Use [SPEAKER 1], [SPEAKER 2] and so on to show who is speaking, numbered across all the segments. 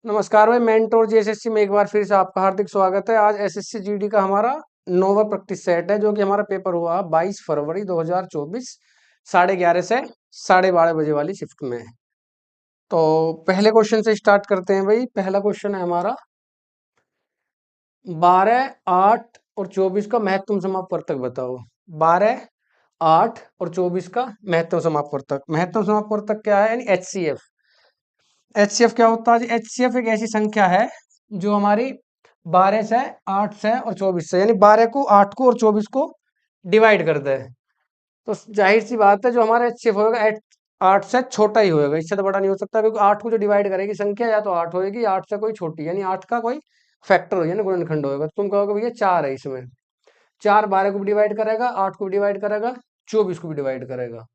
[SPEAKER 1] नमस्कार भाई, mentor GSSC में एक बार फिर से आपका हार्दिक स्वागत है। आज एसएससी जीडी का हमारा नौवा प्रैक्टिस सेट है, जो कि हमारा पेपर हुआ 22 फरवरी 2024 11:30 से 12:30 बजे वाली शिफ्ट में। तो पहले क्वेश्चन से स्टार्ट करते हैं भाई। पहला क्वेश्चन है हमारा 12, 8 और 24 का महत्तम समापवर्तक बताओ। 12, 8 और 24 का महत्तम समापवर्तक। महत्तम समापवर्तक क्या है? यानी एचसीएफ। एचसीएफ क्या होता है? एचसीएफ एक ऐसी संख्या है जो हमारी 12 से, 8 से और 24 से, यानी 12 को, 8 को और 24 को डिवाइड करता है। तो जाहिर सी बात है, जो हमारा एचसीएफ होगा 8 से छोटा ही होगा, इससे तो बड़ा नहीं हो सकता, क्योंकि 8 को जो डिवाइड करेगी संख्या या तो 8 होगी, 8 से कोई छोटी, यानी 8 का कोई फैक्टर हो, यानी गुणनखंड होगा। तो तुम कहोगे भैया 4 है इसमें। 4 12 को भी डिवाइड करेगा, 8 को भी डिवाइड करेगा, 24 को भी डिवाइड करेगा।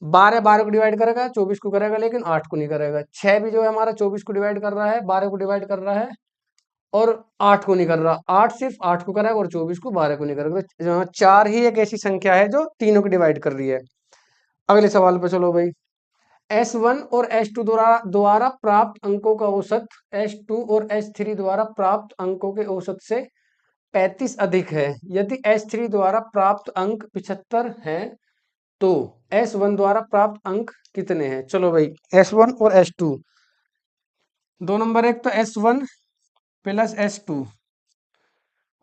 [SPEAKER 1] 12 12 को डिवाइड करेगा, 24 को करेगा, लेकिन 8 को नहीं करेगा। 6 भी जो है हमारा 24 को डिवाइड कर रहा है, 12 को डिवाइड कर रहा है और 8 को नहीं कर रहा। 8 सिर्फ 8 को करेगा और 24 को, 12 को नहीं करेगा। तो 4 ही एक ऐसी संख्या है जो तीनों को डिवाइड कर रही है। अगले सवाल पे चलो भाई। S1 और S2 द्वारा द्वारा प्राप्त अंकों का औसत S2 और S3 द्वारा प्राप्त अंकों के औसत से 35 अधिक है। यदि S3 द्वारा प्राप्त अंक 75 हैं, तो S1 द्वारा प्राप्त अंक कितने हैं? चलो भाई, S1 और S2, दो नंबर। एक तो S1 प्लस S2,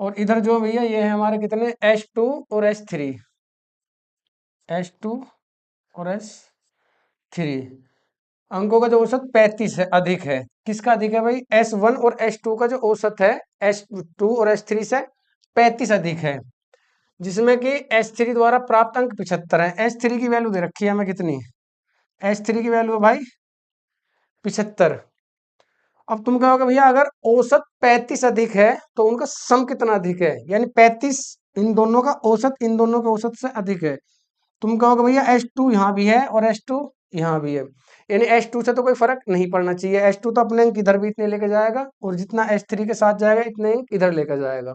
[SPEAKER 1] और इधर जो भैया ये है हमारे कितने, S2 और S3। S2 और S3 अंकों का जो औसत 35 है, अधिक है। किसका अधिक है भाई? S1 और S2 का जो औसत है S2 और S3 से 35 अधिक है, जिसमें कि S3 द्वारा प्राप्त अंक 75 है। S3 की वैल्यू दे रखी है हमें कितनी? S3 की वैल्यू है भाई 75। अब तुम कहोगे भैया अगर औसत 35 अधिक है तो उनका सम कितना अधिक है? यानी 35 इन दोनों का औसत इन दोनों के औसत से अधिक है। तुम कहोगे भैया S2 यहाँ भी है और S2 यहाँ भी है, यानी S2 से तो कोई फर्क नहीं पड़ना चाहिए। S2 तो अपने अंक इधर भी इतने लेके जाएगा, और जितना S3 के साथ जाएगा इतने अंक इधर लेकर जाएगा।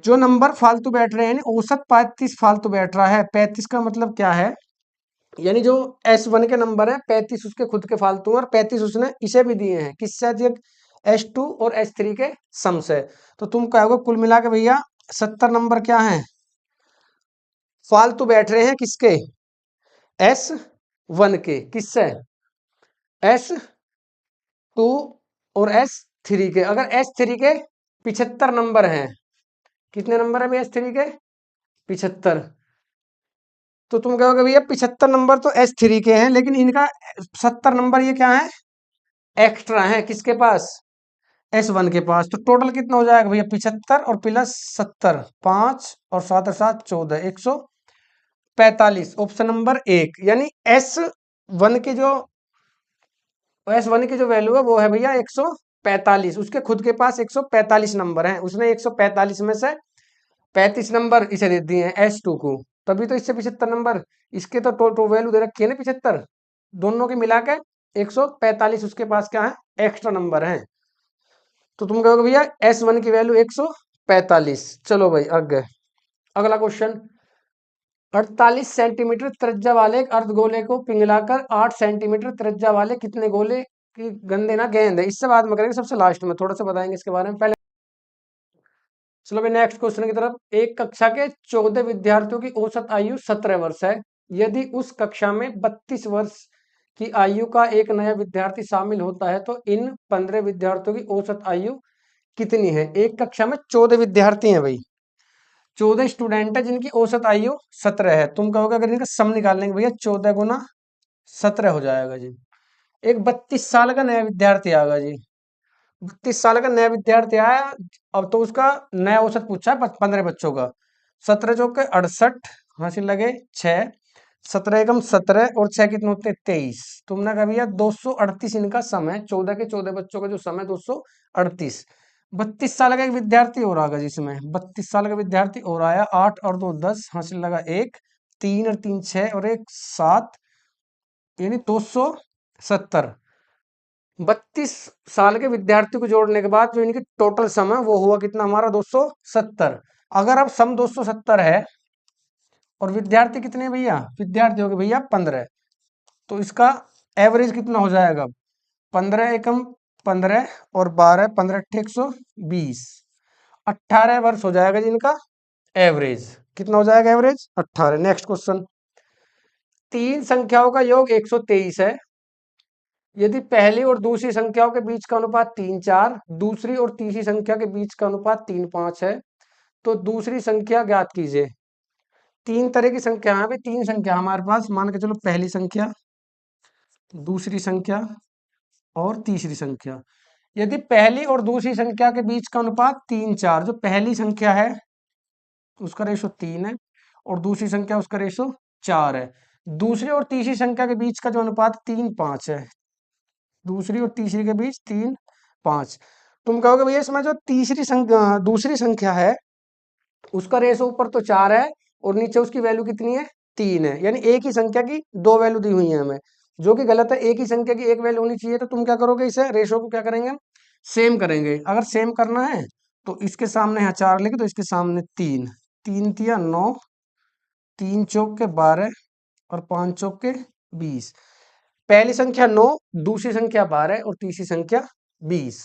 [SPEAKER 1] जो नंबर फालतू बैठ रहे हैं, यानी औसत 35 फालतू बैठ रहा है। 35 का मतलब क्या है? यानी जो S1 के नंबर है 35 उसके खुद के फालतू हैं, और 35 उसने इसे भी दिए हैं। किससे अधिक? S2 और S3 के सम से। तो तुम कहोगे कुल मिला के भैया 70 नंबर क्या है? फालतू बैठ रहे हैं किसके? S1 के। किससे? S2 और S3 के। अगर S3 के 75 नंबर हैं, कितने नंबर है भैया S3 के? 75। तो तुम कहोगे भैया 75 नंबर तो S3 के हैं, लेकिन इनका 70 नंबर ये क्या है? एक्स्ट्रा है। किसके पास? S1 के पास। तो टोटल कितना हो जाएगा भैया? 75 और प्लस 70, 5 और 7 और 7 14, 145। ऑप्शन नंबर एक, यानी S1 की जो S1 की जो वैल्यू है वो है भैया 145। उसके खुद के पास 145 नंबर हैं, उसने 145 में से 35 नंबर इसे दे दिए हैं S2 को, तभी तो इससे 75 नंबर। इसके तो टोटल वैल्यू दे रखी है ना 75, दोनों के मिला के 145 उसके पास क्या है? एक्स्ट्रा नंबर है। तो तुम कहोगे भैया S1 की वैल्यू 145। चलो भाई आगे। अगला क्वेश्चन। 48 सेंटीमीटर त्रिज्या वाले एक अर्धगोले को पिघलाकर 8 सेंटीमीटर त्रिज्या वाले कितने गोले की गंदे ना गेंद है? इससे बाद में करेंगे, सबसे लास्ट में थोड़ा सा बताएंगे इसके बारे में। पहले चलो भाई नेक्स्ट क्वेश्चन की तरफ। एक कक्षा के 14 विद्यार्थियों की औसत आयु 17 वर्ष है। यदि उस कक्षा में 32 वर्ष की आयु का एक नया विद्यार्थी शामिल होता है, तो इन 15 विद्यार्थियों की औसत आयु कितनी है? एक कक्षा में 14 विद्यार्थी हैं भाई, 14 स्टूडेंट है जिनकी औसत आयु 17 है। तुम कहोगे अगर इनका सम निकाल लेंगे भैया 14 गुना 17 हो जाएगा जी। एक 32 साल का नया विद्यार्थी आएगा जी। 32 साल का नया विद्यार्थी आया, अब तो उसका नया औसत पूछा है 15 बच्चों का। 17 चौके 68, हासिल लगे 6, 17 एकम 17 और 6 कितने होते हैं? 23। तुमने कहा भैया 238 इनका सम है, 14 के 14 बच्चों का जो सम है 238। 32 साल का एक विद्यार्थी और आएगा जिसमें 32 साल का विद्यार्थी और आया। 8 और 2 10, हासिल लगा 1, 3 और 3 6 और 1 7, यानी 270। 32 साल के विद्यार्थी को जोड़ने के बाद जो इनकी टोटल सम है वो हुआ कितना हमारा? 270। अगर अब सम 270 है और विद्यार्थी कितने हैं भैया? विद्यार्थी हो गए भैया 15, तो इसका एवरेज कितना हो जाएगा? 15 एकम 15 और 12, 15 120, 18 वर्ष हो जाएगा जिनका एवरेज। कितना हो जाएगा एवरेज? 18। नेक्स्ट क्वेश्चन, तीन संख्याओं का योग 123 है। यदि पहली और दूसरी संख्याओं के बीच का अनुपात 3:4, दूसरी और तीसरी संख्या के बीच का अनुपात 3:5 है, तो दूसरी संख्या ज्ञात कीजिए। तीन तरह की संख्या है भाई, तीन संख्या हमारे पास, मान के चलो पहली संख्या, दूसरी संख्या और तीसरी संख्या। यदि पहली और दूसरी संख्या के बीच का अनुपात 3:4, जो पहली संख्या है उसका रेशो 3 है और दूसरी संख्या उसका रेशो 4 है। दूसरी और तीसरी संख्या के बीच का जो अनुपात 3:5 है, दूसरी और तीसरी के बीच 3:5। तुम कहोगे भैया इसमें जो तीसरी संख्या, दूसरी संख्या है उसका रेशो ऊपर तो 4 है और नीचे उसकी वैल्यू कितनी है? 3 है, यानी एक ही संख्या की दो वैल्यू दी हुई है हमें, जो कि गलत है। एक ही संख्या की एक वैल्यू होनी चाहिए। तो तुम क्या करोगे, इसे रेशो को क्या करेंगे, सेम करेंगे। अगर सेम करना है तो इसके सामने यहाँ 4 लिखे तो इसके सामने 3, 3 तिया 9, 3 चौक के 12 और 5 चौक के 20। पहली संख्या 9, दूसरी संख्या 12 और तीसरी संख्या 20।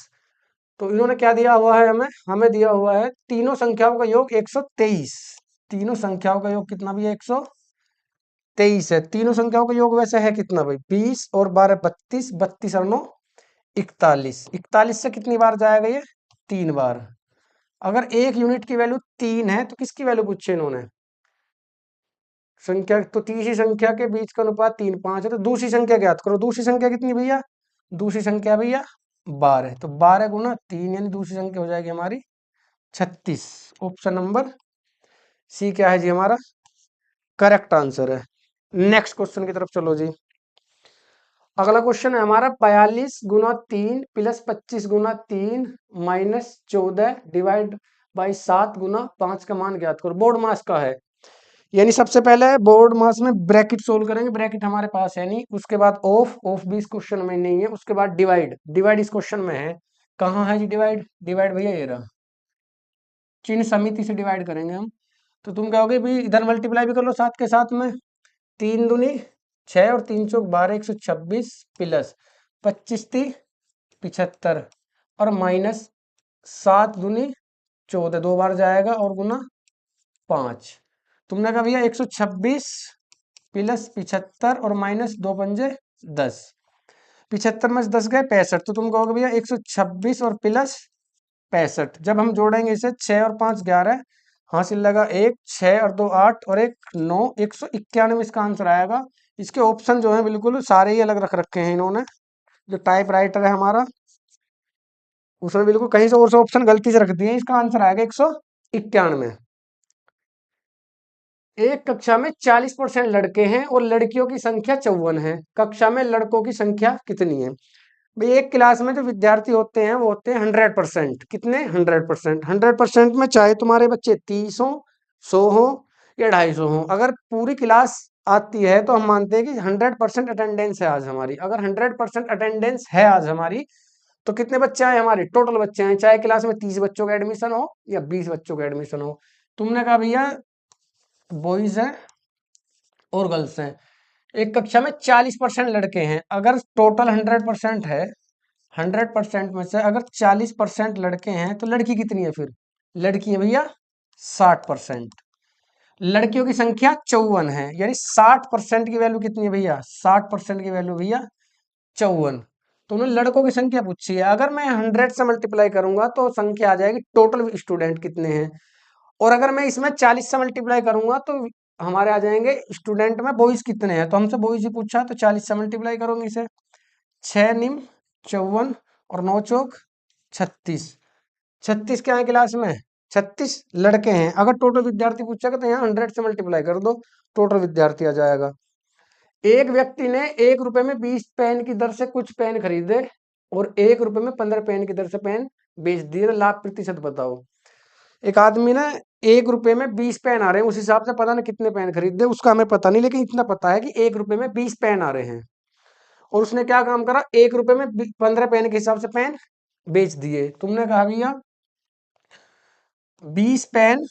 [SPEAKER 1] तो इन्होंने क्या दिया हुआ है हमें? हमें दिया हुआ है तीनों संख्याओं का योग 123। तीनों संख्याओं का योग कितना भी है? 123 है। तीनों संख्याओं का योग वैसे है कितना भाई? 20 और 12 32, 32 और 9 41। 41 से कितनी बार जाएगा ये? 3 बार। अगर एक यूनिट की वैल्यू 3 है तो किसकी वैल्यू पूछी इन्होंने? संख्या, तो तीसरी संख्या के बीच का अनुपात 3:5 है, तो दूसरी संख्या ज्ञात करो। दूसरी संख्या कितनी भैया? दूसरी संख्या भैया 12, तो 12 गुना 3 यानी दूसरी संख्या हो जाएगी हमारी 36। ऑप्शन नंबर सी क्या है जी हमारा करेक्ट आंसर है। नेक्स्ट क्वेश्चन की तरफ चलो जी। अगला क्वेश्चन है हमारा 42 गुना 3 plus 25 Guna 3 minus 14 divide by 7 गुना 5 का मान ज्ञात करो। बोर्ड मास का है, यानी सबसे पहले बोर्ड मास में ब्रैकेट सोल्व करेंगे। ब्रैकेट हमारे पास है नहीं। उसके बाद ऑफ, ऑफ भी इस क्वेश्चन में नहीं है। उसके बाद डिवाइड, डिवाइड इस क्वेश्चन में है। कहाँ है जी डिवाइड? डिवाइड भैया ये रहा, चिन्ह समिति से डिवाइड करेंगे हम। तो तुम कहोगे भी इधर मल्टीप्लाई भी कर लो साथ के साथ में। 3 दूनी 6 और 3 चौक 12, 126 प्लस 25 ती 75 और माइनस 7 दूनी 14, दो बार जाएगा और गुना 5। तुमने कहा भैया 126 प्लस 75 और माइनस 2×5 = 10। 75 में से 10 गए 65। तो तुम कहोगे भैया 126 और प्लस 65, जब हम जोड़ेंगे इसे 6 और 5 11, हासिल लगा 1, 6 और 2 8 और 1 9, 191 इसका आंसर आएगा। इसके ऑप्शन जो है बिल्कुल सारे ही अलग रख रखे हैं इन्होंने। जो टाइप राइटर है हमारा उसने बिल्कुल कहीं से और से ऑप्शन गलती से रख दिए। इसका आंसर आएगा 191। एक कक्षा में 40% लड़के हैं और लड़कियों की संख्या 54 है। कक्षा में लड़कों की संख्या कितनी है? भाई एक क्लास में जो विद्यार्थी होते हैं वो होते हैं 100%। कितने? 100%। 100% में चाहे तुम्हारे बच्चे 30 हो, 100 हो या 250 हो, अगर पूरी क्लास आती है तो हम मानते हैं कि 100% अटेंडेंस है आज हमारी। अगर 100% अटेंडेंस है आज हमारी तो कितने बच्चे आए हमारे? टोटल बच्चे हैं, चाहे क्लास में 30 बच्चों का एडमिशन हो या 20 बच्चों का एडमिशन हो। तुमने कहा भैया बॉयज है और गर्ल्स हैं। एक कक्षा में 40% लड़के हैं। अगर टोटल 100% है, 100% में से अगर 40% लड़के हैं तो लड़की कितनी है फिर? लड़की है भैया 60%। लड़कियों की संख्या 54 है, यानी 60% की वैल्यू कितनी है भैया? 60% की वैल्यू भैया 54। तो उन्होंने लड़कों की संख्या पूछी है। अगर मैं 100 से मल्टीप्लाई करूंगा तो संख्या आ जाएगी टोटल स्टूडेंट कितने हैं। और अगर मैं इसमें 40 से मल्टीप्लाई करूंगा तो हमारे आ जाएंगे स्टूडेंट में बॉयज कितने हैं। तो हमसे बॉयज ही पूछा तो 40 से मल्टीप्लाई करोगे इसे। 6 निम 54 और 9 चौक 36। 36 क्या है क्लास में? 36 लड़के हैं। अगर टोटल विद्यार्थी पूछेगा तो यहाँ 100 से मल्टीप्लाई कर दो, टोटल विद्यार्थी आ जाएगा। एक व्यक्ति ने 1 रुपए में 20 पेन की दर से कुछ पेन खरीदे और 1 रुपए में 15 पेन की दर से पेन बेच दिए, तो लाभ प्रतिशत बताओ। एक आदमी ने 1 रुपए में 20 पेन आ रहे हैं, उस हिसाब से पता नहीं कितने पेन खरीदे उसका हमें पता नहीं, लेकिन इतना पता है कि 1 रुपए में 20 पेन आ रहे हैं। और उसने क्या काम करा? 1 रुपए में 15 पेन के हिसाब से पेन बेच दिए। तुमने कहा भैया 20 पेन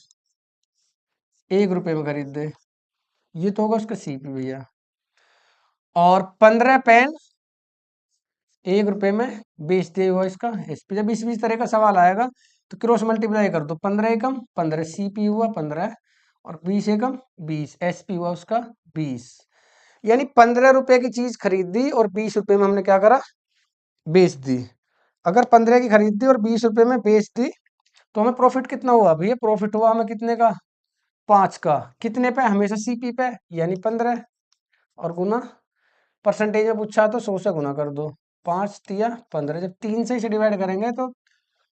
[SPEAKER 1] 1 रुपए में खरीदे, ये तो होगा उसका सीपी भैया। और 15 पेन 1 रुपए में बेच दिया हुआ इसका एसपी। जब इस तरह का सवाल आएगा तो क्रॉस मल्टीप्लाई कर दो, 15 एकम 15 सीपी हुआ 15 और 20 एकम 20 एसपी हुआ उसका 20। यानी 15 रुपए की चीज खरीदी और 20 रुपए में हमने क्या करा, बेच दी। अगर 15 की खरीद दी और 20 रुपए में बेच दी तो हमें प्रॉफिट कितना हुआ भैया, प्रॉफिट हुआ हमें कितने का, 5 का। कितने पे, हमेशा सीपी पे, यानी 15 और गुना परसेंटेज में पूछा तो 100 से गुना कर दो, 5 तिया 15। जब 3 से इसे डिवाइड करेंगे तो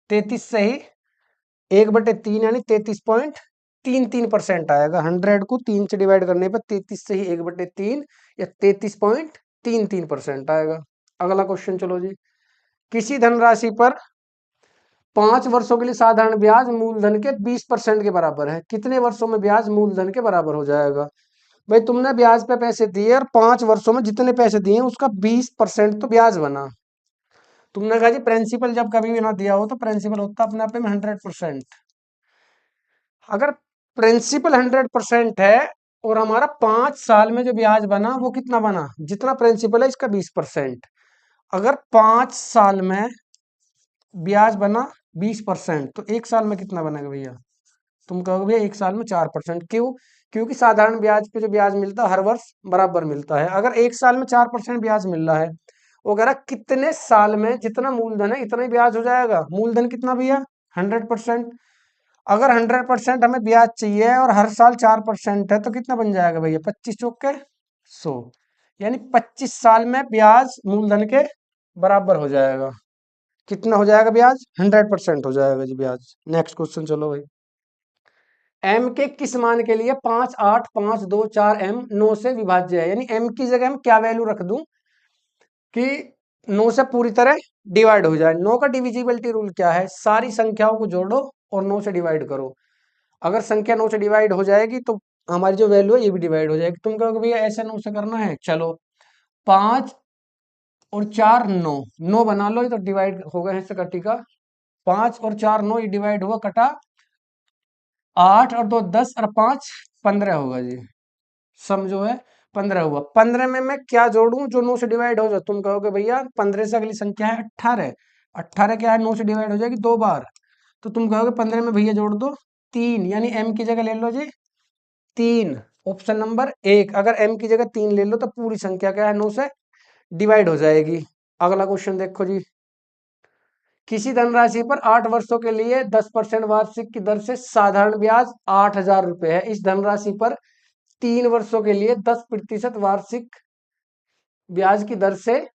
[SPEAKER 1] 33 से ही 1/3 यानी 33.33% आएगा। 100 को 3 से डिवाइड करने पर 33 से ही 1/3 या 33.33% आएगा। अगला क्वेश्चन चलो जी। किसी धनराशि पर 5 वर्षों के लिए साधारण ब्याज मूलधन के 20% के बराबर है, कितने वर्षों में ब्याज मूलधन के बराबर हो जाएगा। भाई तुमने ब्याज पे पैसे दिए और 5 वर्षों में जितने पैसे दिए उसका 20% तो ब्याज बना। तुमने कहा जी प्रिंसिपल जब कभी भी ना दिया हो तो प्रिंसिपल होता अपने आप में 100%। अगर प्रिंसिपल 100% है और हमारा 5 साल में जो ब्याज बना वो कितना बना, जितना प्रिंसिपल है इसका 20%। अगर 5 साल में ब्याज बना 20% तो 1 साल में कितना बनेगा भैया, तुम कहोगे भैया 1 साल में 4%। क्यों, क्योंकि साधारण ब्याज पे जो ब्याज मिलता है हर वर्ष बराबर मिलता है। अगर 1 साल में 4% ब्याज मिल रहा है, वो कह रहा कितने साल में जितना मूलधन है इतना ही ब्याज हो जाएगा। मूलधन कितना भैया, 100%। अगर 100% हमें ब्याज चाहिए और हर साल 4% है तो कितना बन जाएगा भैया, 25 चौके 100। यानी 25 साल में ब्याज मूलधन के बराबर हो जाएगा। कितना हो जाएगा ब्याज, 100% हो जाएगा जी ब्याज। नेक्स्ट क्वेश्चन चलो भाई। एम के किस मान के लिए 5 8 5 2 4 9 से विभाज्य है। यानी एम की जगह हम क्या वैल्यू रख दूं कि 9 से पूरी तरह डिवाइड हो जाए। 9 का डिविजिबिलिटी रूल क्या है, सारी संख्याओं को जोड़ो और 9 से डिवाइड करो। अगर संख्या 9 से डिवाइड हो जाएगी तो हमारी जो वैल्यू है ये भी डिवाइड हो जाएगी। तुम कहोगे भैया ऐसे 9 से करना है, चलो 5 और 4 9, 9 बना लो, ये तो डिवाइड हो गए इससे कटी का। 5 और 4 9 ये डिवाइड हुआ कटा, 8 और 2 10 और 5 15 होगा जी। समझो है 15 हुआ। 15 में मैं क्या जोड़ूं जो 9 से डिवाइड हो जाए। तुम कहोगे भैया 15 से अगली संख्या है 18। 18 क्या है, 9 से डिवाइड हो जाएगी 2 बार। तो तुम कहोगे 15 में भैया जोड़ दो 3, यानी एम की जगह ले लो जी 3। Option number 1। अगर एम की जगह 3 ले लो तो पूरी संख्या क्या है, 9 से डिवाइड हो जाएगी। अगला क्वेश्चन देखो जी। किसी धनराशि पर 8 वर्षों के लिए 10% वार्षिक की दर से साधारण ब्याज 8,000 रुपए है। इस धनराशि पर 3 वर्षों के लिए 10% वार्षिक ब्याज की दर से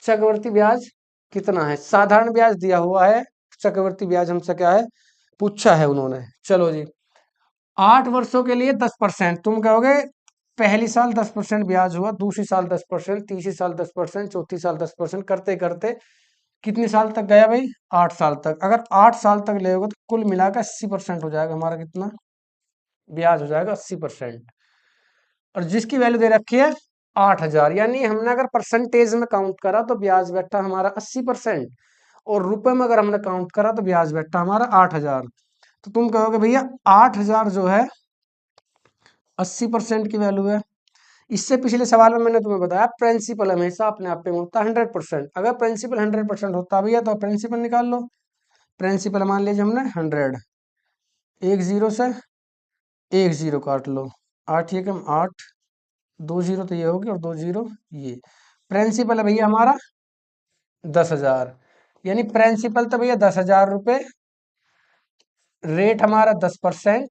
[SPEAKER 1] चक्रवृद्धि ब्याज कितना है। साधारण ब्याज दिया हुआ है, चक्रवृद्धि ब्याज हमसे क्या है पूछा है उन्होंने। चलो जी, 8 वर्षों के लिए 10%। तुम कहोगे पहली साल 10% ब्याज हुआ, दूसरी साल 10%, तीसरी साल 10%, चौथी साल 10%, करते करते कितने साल तक गया भाई, 8 साल तक। अगर 8 साल तक ले तो कुल मिलाकर 80% हो जाएगा हमारा, कितना ब्याज हो जाएगा 80%। और जिसकी वैल्यू दे रखी है 8,000, यानी हमने अगर परसेंटेज में काउंट करा तो ब्याज बैठा हमारा 80%, और रुपए में अगर हमने काउंट करा तो ब्याज बैठा हमारा 8,000। तो तुम कहोगे भैया 8,000 जो है 80% की वैल्यू है। इससे पिछले सवाल में मैंने तुम्हें बताया प्रिंसिपल हमेशा अपने आप पे होता है 100%। अगर प्रिंसिपल 100% होता भैया तो प्रिंसिपल निकाल लो। प्रिंसिपल मान लीजिए हमने 100, एक जीरो से एक जीरो काट लो, 8 ये कम 8, 2 जीरो तो ये होगी और 2 जीरो ये। प्रिंसिपल है भैया हमारा 10,000, यानी प्रिंसिपल तो भैया 10,000 रुपये, रेट हमारा 10%,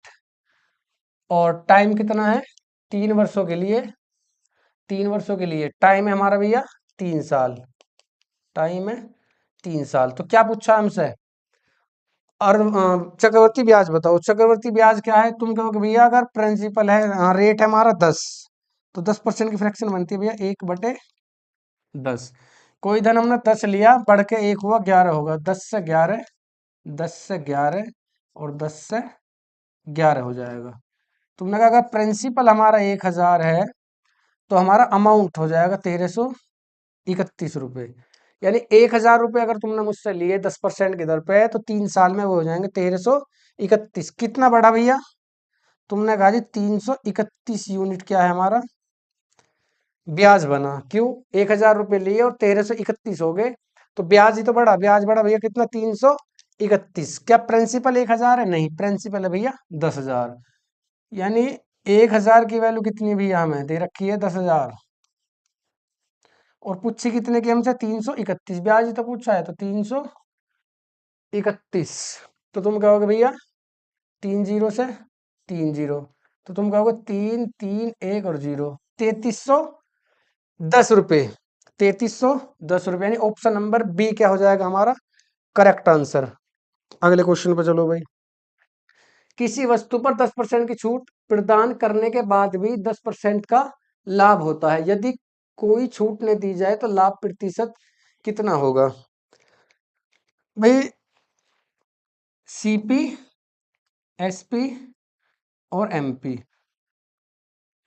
[SPEAKER 1] और टाइम कितना है 3 वर्षों के लिए। 3 वर्षों के लिए टाइम है हमारा भैया 3 साल। टाइम है 3 साल। तो क्या पूछा हमसे, और चक्रवर्ती ब्याज बताओ। चक्रवर्ती ब्याज क्या है, तुम कहोगे भैया अगर प्रिंसिपल है, रेट है हमारा 10, तो 10% की फ्रैक्शन बनती है भैया 1/10। कोई धन हमने 10 लिया, बढ़ के 1 हुआ 11 होगा, 10 से 11, 10 से 11 और 10 से 11 हो जाएगा। तुमने कहा अगर प्रिंसिपल हमारा 1,000 है तो हमारा अमाउंट हो जाएगा 1,331 रुपये। यानी 1,000 रुपये अगर तुमने मुझसे लिए 10% की दर पे, तो 3 साल में वो हो जाएंगे 1,331। कितना बढ़ा भैया, तुमने कहा जी 331 यूनिट क्या है हमारा, ब्याज बना, क्यों? 1000 रुपये लिए और 1331 हो गए, तो ब्याज ही तो बढ़ा, ब्याज बढ़ा भैया कितना? 331। क्या प्रिंसिपल 1000 है? नहीं, प्रिंसिपल है भैया 10,000। यानी 1000 की वैल्यू कितनी भैया हमें दे रखी है? 10,000। और पूछी कितने की हमसे? 331। ब्याज ही तो पूछा है, तो 331। तो तुम कहोगे भैया 3 जीरो से 3 जीरो, तो तुम कहोगे 3 3 1 और 0, 3310 रुपये। 3310 रुपये, यानी ऑप्शन नंबर बी क्या हो जाएगा हमारा करेक्ट आंसर। अगले क्वेश्चन पर चलो भाई। किसी वस्तु पर 10% की छूट प्रदान करने के बाद भी 10% का लाभ होता है, यदि कोई छूट नहीं दी जाए तो लाभ प्रतिशत कितना होगा? भाई सीपी, एसपी और एमपी।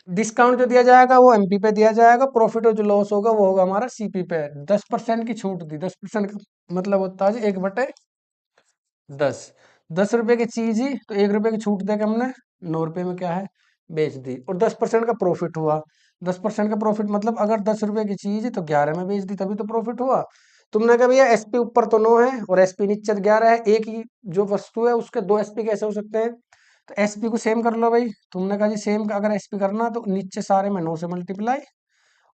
[SPEAKER 1] डिस्काउंट जो दिया जाएगा वो एमपी पे दिया जाएगा, प्रॉफिट और जो लॉस होगा वो होगा हमारा सीपी पे। 10% की छूट दी, 10% का मतलब होता है 1/10। 10 रुपए की चीज ही तो 1 रुपए की छूट देकर हमने 9 रुपए में क्या है बेच दी, और 10% का प्रॉफिट हुआ। 10% का प्रॉफिट मतलब अगर 10 रुपए की चीज है तो 11 में बेच दी, तभी तो प्रॉफिट हुआ। तुमने कहा भैया एसपी ऊपर तो 9 है और एसपी नीचे 11 है, एक ही जो वस्तु है उसके दो एसपी कैसे हो सकते हैं? तो एसपी को सेम कर लो भाई। तुमने कहा जी सेम अगर एसपी करना तो नीचे सारे में 9 से मल्टीप्लाई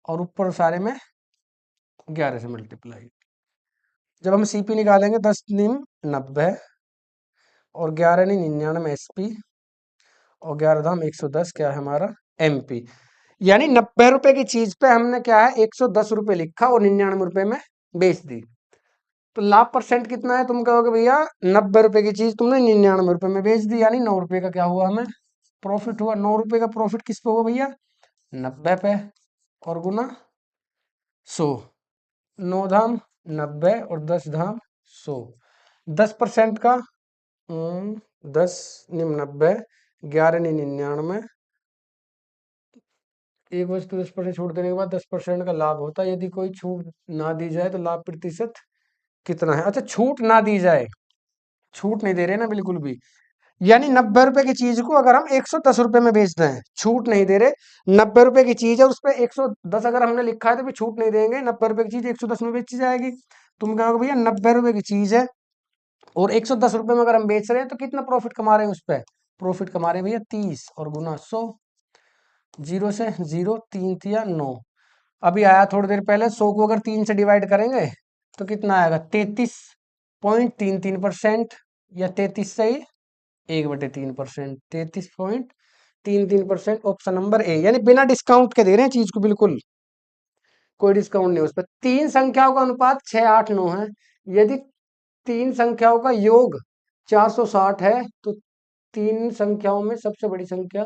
[SPEAKER 1] और ऊपर सारे में 11 से मल्टीप्लाई। जब हम सीपी निकालेंगे 10 निम 90 और 11 नी 99 एसपी और 11 दाम 110 क्या है हमारा एमपी। यानी 90 रुपए की चीज पे हमने क्या है 110 रुपए लिखा और 99 रुपए में बेच दी। तो लाभ परसेंट कितना है? तुम कहोगे भैया 90 रुपए की चीज तुमने 99 रुपए में बेच दी, यानी 9 रुपए का क्या हुआ हमें प्रॉफिट हुआ। 9 रुपए का प्रॉफिट किस पे हुआ भैया? 90 पे, और गुना 100। 9 धाम 90 और 10 धाम 100। 10% का 10 निम 90, 11 नी 99। एक वस्तु 10% छूट देने के बाद 10% का लाभ होता है, यदि कोई छूट ना दी जाए तो लाभ प्रतिशत कितना है? अच्छा, छूट ना दी जाए, छूट नहीं दे रहे ना बिल्कुल भी। यानी 90 रुपए की चीज को अगर हम 110 रुपए में बेच रहे हैं, छूट नहीं दे रहे। 90 रुपए की चीज है उस पर 110 अगर हमने लिखा है तो भी छूट नहीं देंगे, 90 रुपए की चीज 110 में बेची जाएगी। तुम कहोगे भैया 90 रुपए की चीज है और 110 रुपए में अगर हम बेच रहे हैं तो कितना प्रॉफिट कमा रहे हैं उस पर? प्रॉफिट कमा रहे हैं भैया 30 और गुना 100। 0 से 0, 3 तिया 9। अभी आया थोड़ी देर पहले, 100 को अगर 3 से डिवाइड करेंगे तो कितना आएगा? 33.33%, या 33 से ही 1/3%। 33.33%, ऑप्शन नंबर ए। यानी बिना डिस्काउंट के दे रहे हैं चीज को, बिल्कुल कोई डिस्काउंट नहीं उस पर। तीन संख्याओं का अनुपात 6 8 9 है। यदि तीन संख्याओं का योग 460 है तो तीन संख्याओं में सबसे बड़ी संख्या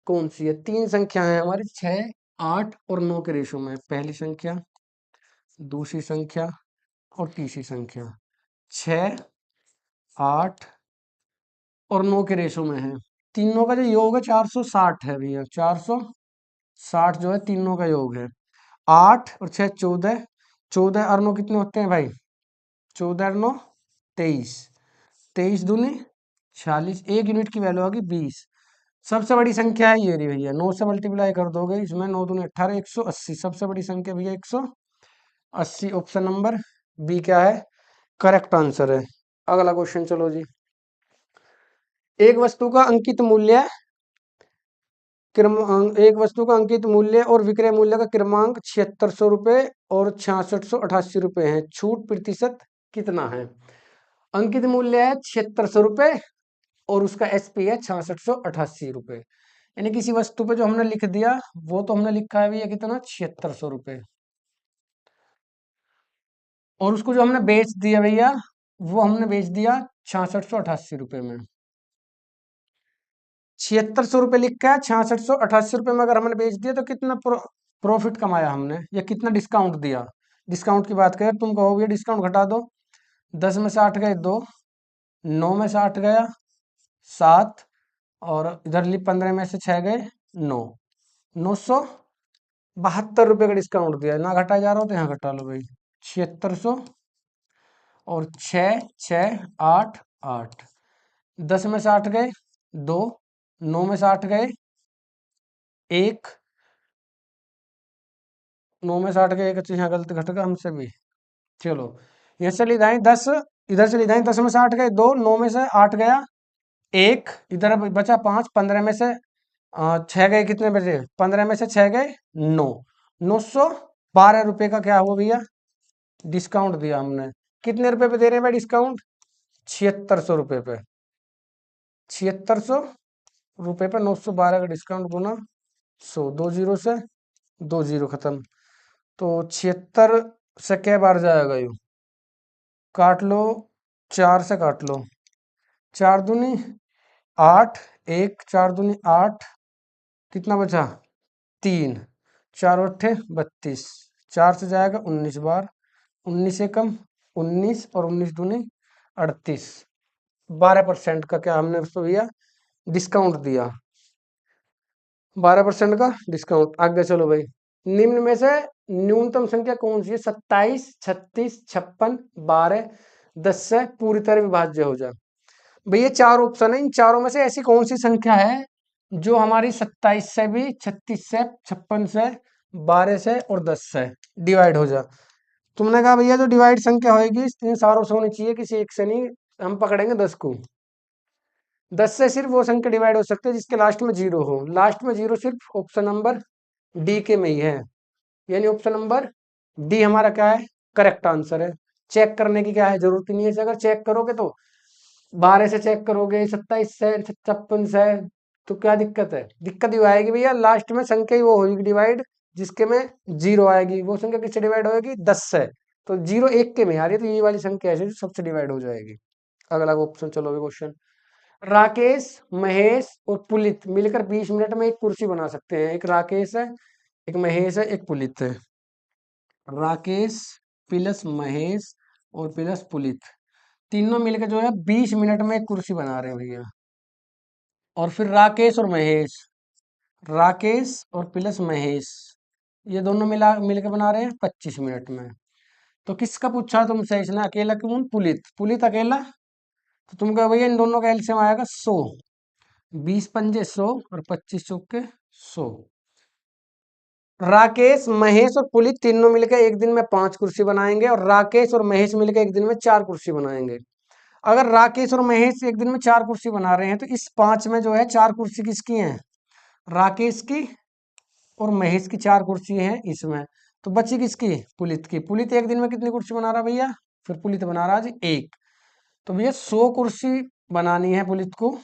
[SPEAKER 1] कौन सी है? तीन संख्या है हमारी 6 8 और 9 के रेशो में। पहली संख्या, दूसरी संख्या और तीसरी संख्या 6 8 और 9 के रेशो में है। तीनों का जो योग है 460 है भैया, 460 जो है तीनों का योग है। 8 और 6 14, 14 और 9 कितने होते हैं भाई? 14 और 9 23, 23 दूनी 46, 1 यूनिट की वैल्यू होगी 20। सबसे बड़ी संख्या है ये रही भैया, 9 से मल्टीप्लाई कर दोगे इसमें, 9 दूनी 18, 180। सबसे बड़ी संख्या भैया 180, ऑप्शन नंबर बी क्या है करेक्ट आंसर है। अगला क्वेश्चन चलो जी। एक वस्तु का अंकित मूल्य एक वस्तु का अंकित मूल्य और विक्रय मूल्य का क्रमांक 7600 रुपये और 6688 रुपये है, छूट प्रतिशत कितना है? अंकित मूल्य है 7600 रुपये और उसका एसपी है 6688 रुपये। यानी किसी वस्तु पे जो हमने लिख दिया वो तो हमने लिखा है भैया कितना 7600 रुपये, और उसको जो हमने बेच दिया भैया वो हमने बेच दिया 6688 रुपये में। 7600 रुपये लिखा है, 6688 रुपये में अगर हमने बेच दिया तो कितना प्रॉफिट कमाया हमने, या कितना डिस्काउंट दिया? डिस्काउंट की बात करें, तुम कहोगे डिस्काउंट घटा दो। 10 में से 8 गए 2, 9 में से 8 गया 7, और इधर 15 में से 6 गए 9, 972 रुपये का डिस्काउंट दिया, ना घटाया जा रहा हो तो यहाँ घटा लो भाई। 7600 और 6 6 8 8, 10 में से 8 गए 2, 9 में से 8 गए 1, 9 में 60 गए, एक चीज यहाँ गलत घट गया हमसे भी। चलो, यहाँ से लिदाएं 10, इधर से लिदाएं 10 में 60 गए 2, 9 में से 8 गया 1, इधर बचा 5, 15 में से 6 गए, कितने बचे? 15 में से 6 गए 9, 912 रुपये का क्या हुआ भैया? डिस्काउंट दिया हमने। कितने रुपए पे दे रहे हैं भाई डिस्काउंट? 7600 रुपये पे। 7600 रुपये पे 912 का डिस्काउंट गुना 100, 2 जीरो से 2 जीरो खत्म। तो 76 से क्या बार जाएगा यू? काट लो, 4 से काट लो, 4 दूनी 8, 1 4 दूनी 8, कितना बचा? 3, 4 अट्ठे 32, 4 से जाएगा 19 बार, 19 से कम 19, और 19 दूनी 38, 12% का क्या हमने उसको भैया डिस्काउंट दिया। 12% का डिस्काउंट। आगे चलो भाई, निम्न में से न्यूनतम संख्या कौन सी है? 27, 36, 56, 12, 10 से पूरी तरह विभाज्य हो जाए। भैया 4 ऑप्शन है, इन चारों में से ऐसी कौन सी संख्या है जो हमारी 27 से भी, 36 से, 56 से, 12 से और 10 से डिवाइड हो जाए? तुमने कहा भैया जो डिवाइड संख्या होगी इन सारों से होनी चाहिए, किसी एक से नहीं। हम पकड़ेंगे 10 को। 10 से सिर्फ वो संख्या डिवाइड हो सकती है जिसके लास्ट में जीरो हो। लास्ट में जीरो सिर्फ ऑप्शन नंबर डी के में ही है, यानी ऑप्शन नंबर डी हमारा क्या है? करेक्ट आंसर है। चेक करने की क्या है, जरूरत ही नहीं है। अगर चेक करोगे तो 12 से चेक करोगे, 27 से, 56 से, तो क्या दिक्कत है? दिक्कत ये आएगी भैया, लास्ट में संख्या ही वो होगी डिवाइड जिसके में जीरो आएगी। वो संख्या किससे डिवाइड होगी? 10 से। तो जीरो एक के में आ रही है, तो ये वाली संख्या ऐसी जो सबसे डिवाइड हो जाएगी। अगला ऑप्शन चलो क्वेश्चन। राकेश, महेश और पुलित मिलकर 20 मिनट में एक कुर्सी बना सकते हैं। एक राकेश है, एक महेश है, एक पुलित है। राकेश प्लस महेश और प्लस पुलित, तीनों मिलकर जो है 20 मिनट में एक कुर्सी बना रहे हैं भैया। और फिर राकेश और महेश, राकेश और प्लस महेश, ये दोनों मिलकर बना रहे हैं 25 मिनट में। तो किसका पूछा तुमसे? इसने अकेला क्यों? पुलित, पुलित अकेला। तो तुम कहो भैया इन दोनों का एलसीएम आएगा 100, 20 पंजे 100 और 25 चौके 100। राकेश, महेश और पुलित तीनों मिलकर एक दिन में 5 कुर्सी बनाएंगे, और राकेश और महेश मिलकर एक दिन में 4 कुर्सी बनाएंगे। अगर राकेश और महेश एक दिन में 4 कुर्सी बना रहे हैं तो इस 5 में जो है 4 कुर्सी किसकी हैं? राकेश की और महेश की 4 कुर्सी हैं इसमें। तो बची किसकी? पुलित की। पुलित एक दिन में कितनी कुर्सी बना रहा भैया? फिर पुलित बना रहा आज एक। तो भैया 100 कुर्सी बनानी है पुलित को,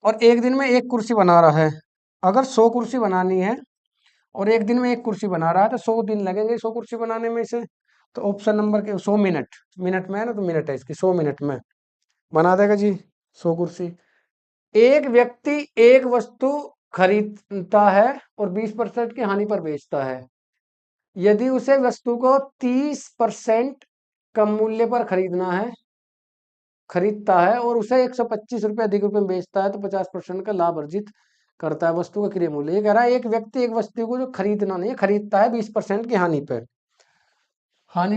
[SPEAKER 1] और एक दिन में एक कुर्सी बना रहा है। अगर 100 कुर्सी बनानी है और एक दिन में एक कुर्सी बना रहा है तो 100 दिन लगेंगे 100 कुर्सी बनाने में इसे। तो ऑप्शन नंबर के 100 मिनट, मिनट में है ना, तो मिनट है इसकी, 100 मिनट में बना देगा जी 100 कुर्सी। एक व्यक्ति एक वस्तु खरीदता है और 20% की हानि पर बेचता है। यदि उसे वस्तु को 30% कम मूल्य पर खरीदता है और उसे 125 रुपये अधिक रुपये में बेचता है तो 50% का लाभ अर्जित करता है। वस्तु का क्रय मूल्य, ये कह रहा है एक व्यक्ति एक वस्तु को जो खरीदना नहीं है, खरीदता है 20% की हानि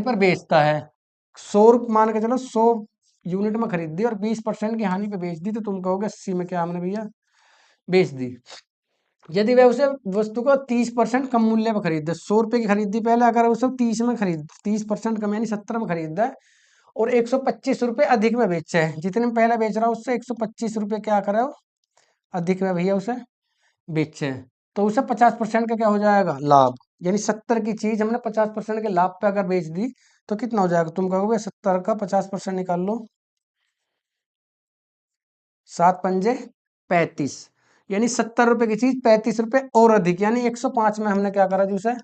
[SPEAKER 1] पर बेचता है। 100 मान के चलो, 100 यूनिट में खरीद दी और 20% की हानि पे बेच दी, तो तुम कहोगे 80 में क्या हमने भैया बेच दी। यदि वह उसे वस्तु को 30% कम मूल्य पर खरीद दे, 100 रुपए की खरीद दी पहले, अगर उसे 30% कम यानी 70 में खरीद है और 125 रुपये अधिक में बेचा है, जितने में पहले बेच रहा है उससे 125 रुपये क्या करे हो अधिक में भैया उसे बेचे, तो उसे 50% का क्या हो जाएगा? लाभ। यानी 70 की चीज हमने 50% के लाभ पे अगर बेच दी तो कितना हो जाएगा? तुम कहोगे 70 का 50% निकाल लो, 7 पंजे 35, यानी 70 रुपए की चीज 35 रुपए और अधिक, यानी 105 में हमने क्या करा जी उसे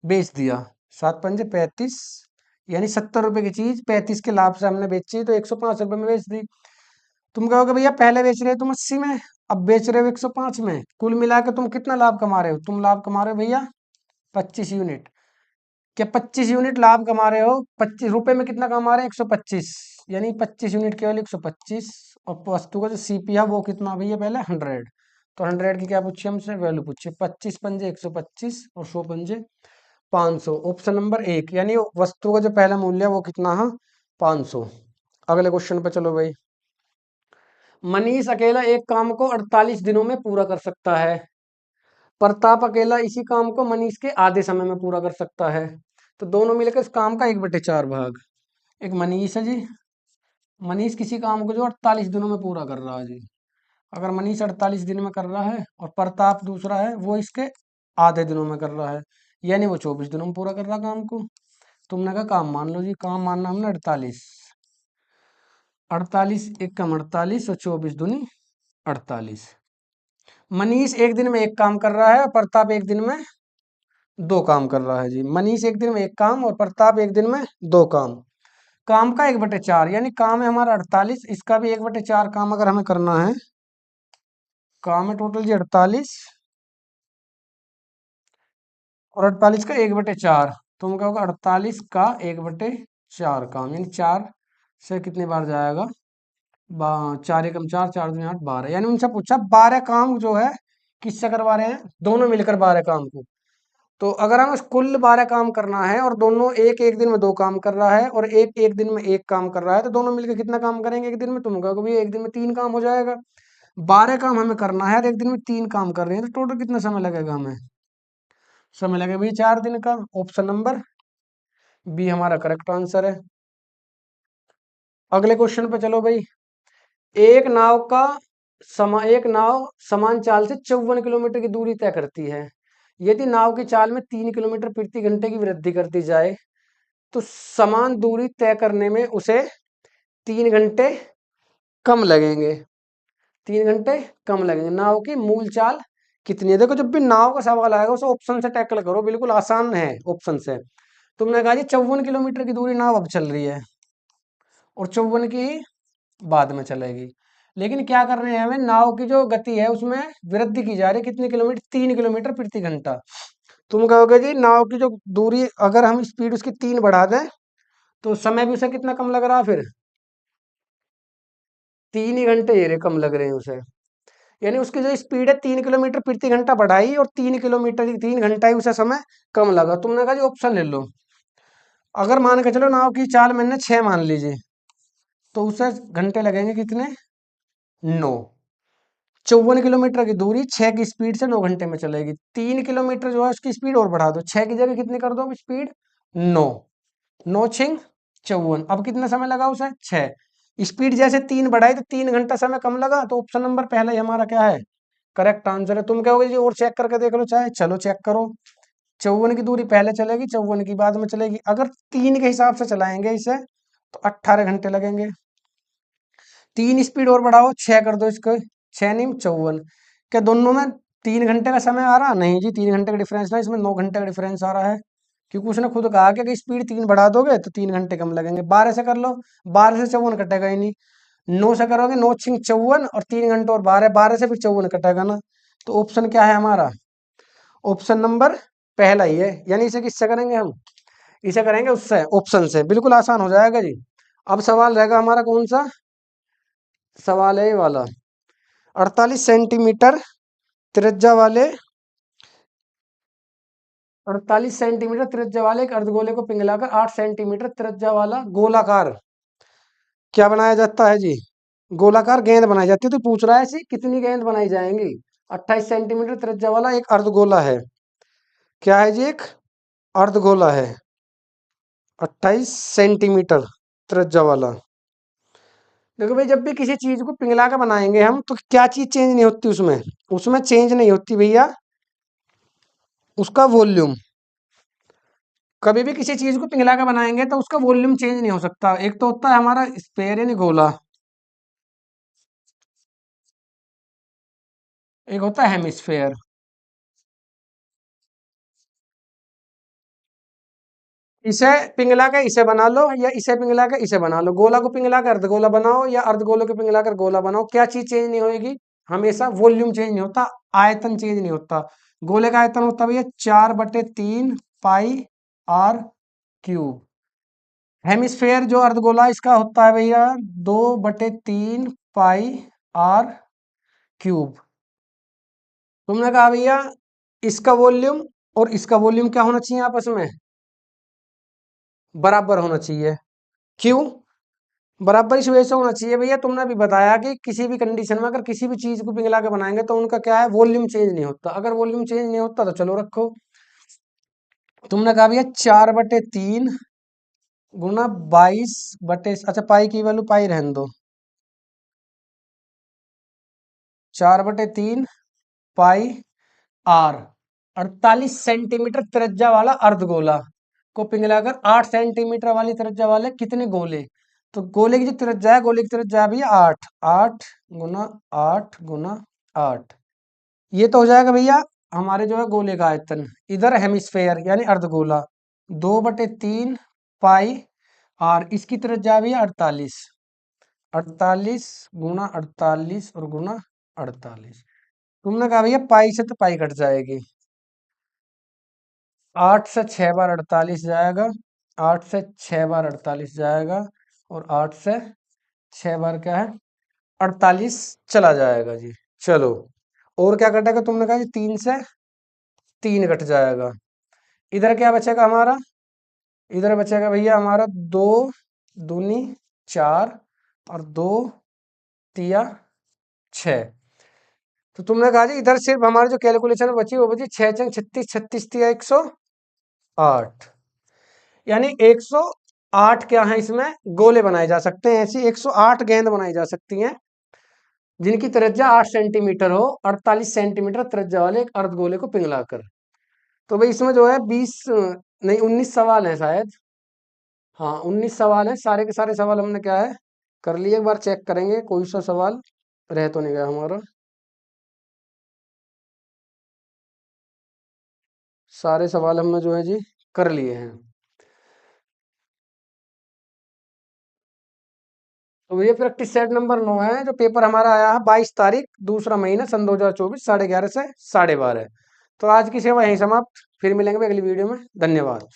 [SPEAKER 1] बेच दिया। 7 पंजे 35, यानी 70 रुपए की चीज 35 के लाभ से हमने बेची तो 105 रुपए में बेच दी। तुम कहोगे भैया पहले बेच रहे हो तुम 80 में, अब बेच रहे हो 105 में, कुल मिला के तुम कितना लाभ कमा रहे हो? तुम लाभ कमा रहे हो भैया 25 यूनिट। क्या 25 यूनिट लाभ कमा रहे हो? 25 रुपए में कितना कमा रहे हैं? 125, यानी 25 यूनिट केवल 125। और वस्तु का जो सीपी है वो कितना भैया? पहले 100। तो 100 की क्या पूछी हमसे? वैल्यू पूछी। 25 पंजे 125 और 100 पंजे 500, ऑप्शन नंबर एक, यानी वस्तु का जो पहला मूल्य है वो कितना है? 500। अगले क्वेश्चन पे चलो भाई। मनीष अकेला एक काम को 48 दिनों में पूरा कर सकता है। प्रताप अकेला इसी काम को मनीष के आधे समय में पूरा कर सकता है। तो दोनों मिलकर इस काम का 1/4 भाग। एक मनीष है जी, मनीष किसी काम को जो 48 दिनों में पूरा कर रहा है जी। अगर मनीष 48 दिन में कर रहा है और प्रताप दूसरा है वो इसके आधे दिनों में कर रहा है, यानी वो 24 दिनों में पूरा कर रहा काम को। तुमने कहा काम मान लो जी, काम मानना हमने 48। 48 एक कम 48 और 24 दूनी 48। मनीष एक दिन में एक काम कर रहा है और प्रताप एक दिन में दो काम कर रहा है जी। मनीष एक दिन में एक काम और प्रताप एक दिन में दो काम। काम का 1/4 यानी काम है हमारा 48, इसका भी 1/4 काम अगर हमें करना है। काम है टोटल जी 48 और 48 का 1/4। तुम क्या होगा 48 का 1/4 काम, यानी 4 से कितनी बार जाएगा, 4 एकम 4, 4 दूनी 8, 12। यानी उनसे पूछा 12 काम जो है किससे करवा रहे हैं, दोनों मिलकर 12 काम को। तो अगर हमें कुल 12 काम करना है और दोनों एक एक दिन में दो काम कर रहा है और एक एक दिन में एक काम कर रहा है, तो दोनों मिलकर कितना काम करेंगे एक दिन में, तुम कहोगे भैया एक दिन में 3 काम हो जाएगा। 12 काम हमें करना है और एक दिन में 3 काम कर रहे हैं, तो टोटल कितना समय लगेगा हमें, समय लगेगा भैया 4 दिन का। ऑप्शन नंबर बी हमारा करेक्ट आंसर है। अगले क्वेश्चन पे चलो भाई। एक नाव का एक नाव समान चाल से 54 किलोमीटर की दूरी तय करती है। यदि नाव की चाल में 3 किलोमीटर प्रति घंटे की वृद्धि कर दी जाए तो समान दूरी तय करने में उसे 3 घंटे कम लगेंगे। 3 घंटे कम लगेंगे। नाव की मूल चाल कितनी है? देखो जब भी नाव का सवाल आएगा उसे ऑप्शन से टैकल करो, बिल्कुल आसान है ऑप्शन से। तुमने कहा जी 54 किलोमीटर की दूरी नाव अब चल रही है और 54 की ही बाद में चलेगी। लेकिन क्या कर रहे हैं, हमें नाव की जो गति है उसमें वृद्धि की जा रही है, कितने किलोमीटर, 3 किलोमीटर प्रति घंटा। तुम कहोगे जी नाव की जो दूरी अगर हम स्पीड उसकी 3 बढ़ा दें तो समय भी उसे कितना कम लग रहा है, फिर 3 ही घंटे ये रहे कम लग रहे हैं उसे। यानी उसकी जो स्पीड है 3 किलोमीटर प्रति घंटा बढ़ाई और 3 किलोमीटर 3 घंटा ही उसे समय कम लगा। तुमने कहा जी ऑप्शन ले लो। अगर मान के चलो नाव की चाल मैंने 6 मान लीजिए, तो उसे घंटे लगेंगे कितने, 9। 54 किलोमीटर की दूरी 6 की स्पीड से 9 घंटे में चलेगी। 3 किलोमीटर जो है उसकी स्पीड और बढ़ा दो, 6 की जगह कितनी कर दो स्पीड, 9। 9 6 54। अब कितना समय लगा उसे, 6। स्पीड जैसे 3 बढ़ाई तो 3 घंटा समय कम लगा, तो ऑप्शन नंबर पहला ही हमारा क्या है, करेक्ट आंसर है। तुम कहोगे जी और चेक करके देख लो चाहे, चलो चेक करो। 54 की दूरी पहले चलेगी, 54 की बाद में चलेगी। अगर 3 के हिसाब से चलाएंगे इसे तो 18 घंटे लगेंगे। 3 स्पीड और बढ़ाओ, 6 कर दो इसको, 6 नहीं 54। क्या दोनों में 3 घंटे का समय आ रहा, नहीं जी 3 घंटे का डिफरेंस ना, इसमें 9 घंटे का डिफरेंस आ रहा है। क्योंकि उसने खुद कहा कि अगर स्पीड 3 बढ़ा दोगे तो 3 घंटे कम लगेंगे। 12 से कर लो, 12 से 54 कटेगा ही नहीं। 9 से करोगे, 9 6 54 और 3 घंटे और 12, 12 से फिर 54 कटेगा ना। तो ऑप्शन क्या है हमारा, ऑप्शन नंबर पहला ही है। यानी इसे किससे करेंगे हम, इसे करेंगे उससे, ऑप्शन से। बिल्कुल आसान हो जाएगा जी। अब सवाल रहेगा हमारा कौन सा सवाल है, ये वाला। 48 सेंटीमीटर त्रिज्या वाले 48 सेंटीमीटर त्रिज्या वाले एक अर्धगोले को पिघलाकर 8 सेंटीमीटर त्रिज्या वाला गोलाकार क्या बनाया जाता है जी, गोलाकार गेंद बनाई जाती है। तो पूछ रहा है ऐसी कितनी गेंद बनाई जाएंगी। 28 सेंटीमीटर त्रिज्या वाला एक अर्धगोला है, क्या है जी, एक अर्धगोला है 28 सेंटीमीटर त्रिज्या वाला। देखो भाई जब भी किसी चीज को पिघला कर बनाएंगे हम तो क्या चीज चेंज नहीं होती उसमें, उसमें चेंज नहीं होती भैया उसका वॉल्यूम। कभी भी किसी चीज को पिघला कर बनाएंगे तो उसका वॉल्यूम चेंज नहीं हो सकता। एक तो होता है हमारा स्फेयर यानी गोला, एक होता है हेमिस्फेयर। इसे पिघला के इसे बना लो या इसे पिघला के इसे बना लो। गोला को पिघला कर अर्धगोला बनाओ या अर्धगोले को पिघला कर गोला बनाओ, क्या चीज चेंज नहीं होगी, हमेशा वॉल्यूम चेंज नहीं होता, आयतन चेंज नहीं होता। गोले का आयतन होता है भैया 4/3 पाई r क्यूब। हेमिस्फेयर जो अर्धगोला इसका होता है भैया 2/3 पाई r क्यूब। तुमने कहा भैया इसका वॉल्यूम और इसका वॉल्यूम क्या होना चाहिए, आपस में बराबर होना चाहिए। क्यों, बराबर इस वजह से होना चाहिए भैया, तुमने भी बताया कि किसी भी कंडीशन में अगर किसी भी चीज को पिघला के बनाएंगे तो उनका क्या है, वॉल्यूम चेंज नहीं होता। अगर वॉल्यूम चेंज नहीं होता तो चलो रखो। तुमने कहा भैया 4/3 गुना 22 अच्छा पाई की वैल्यू पाई रहने दो। 4/3 पाई आर, 48 सेंटीमीटर त्रिज्या वाला अर्धगोला को पिघलाकर 8 सेंटीमीटर वाली त्रिज्या वाले कितने गोले। तो गोले की जो त्रिज्या है, गोले की त्रिज्या है भैया 8, 8 गुना 8 गुना 8। ये तो हो जाएगा भैया हमारे जो है गोले का आयतन। इधर हेमिस्फेयर यानी अर्धगोला 2/3 पाई आर, इसकी त्रिज्या भी 48, 48 गुना 48 और गुना 48। तुमने कहा भैया पाई से तो पाई कट जाएगी, 8 से 6 बार 48 जाएगा, 8 से 6 बार 48 जाएगा, और 8 से 6 बार क्या है 48 चला जाएगा जी। चलो, और क्या कटेगा, तुमने कहा जी 3 से 3 कट जाएगा। इधर क्या बचेगा हमारा, इधर बचेगा भैया हमारा 2 दूनी 4 और 2 तिया 6। तो तुमने कहा जी इधर सिर्फ हमारी जो कैलकुलेशन बची वो बची 6 × 6 = 36, 36 × 3 = 108। यानी 108 क्या है, इसमें गोले बनाए जा सकते हैं, ऐसी 108 गेंद बनाई जा सकती हैं जिनकी त्रिज्या 8 सेंटीमीटर हो, 48 सेंटीमीटर त्रिज्या वाले एक अर्धगोले को पिघलाकर। तो भाई इसमें जो है 20 नहीं 19 सवाल है शायद। हाँ 19 सवाल है, सारे के सारे सवाल हमने क्या है कर लिए। एक बार चेक करेंगे कोई सा सवाल रह तो नहीं गया हमारा। सारे सवाल हमने जो है जी कर लिए हैं। तो ये प्रैक्टिस सेट नंबर 9 है, जो पेपर हमारा आया है 22 तारीख दूसरा महीना सन 2024 11:30 से 12:30। तो आज की सेवा यहीं समाप्त, फिर मिलेंगे अगली वीडियो में। धन्यवाद।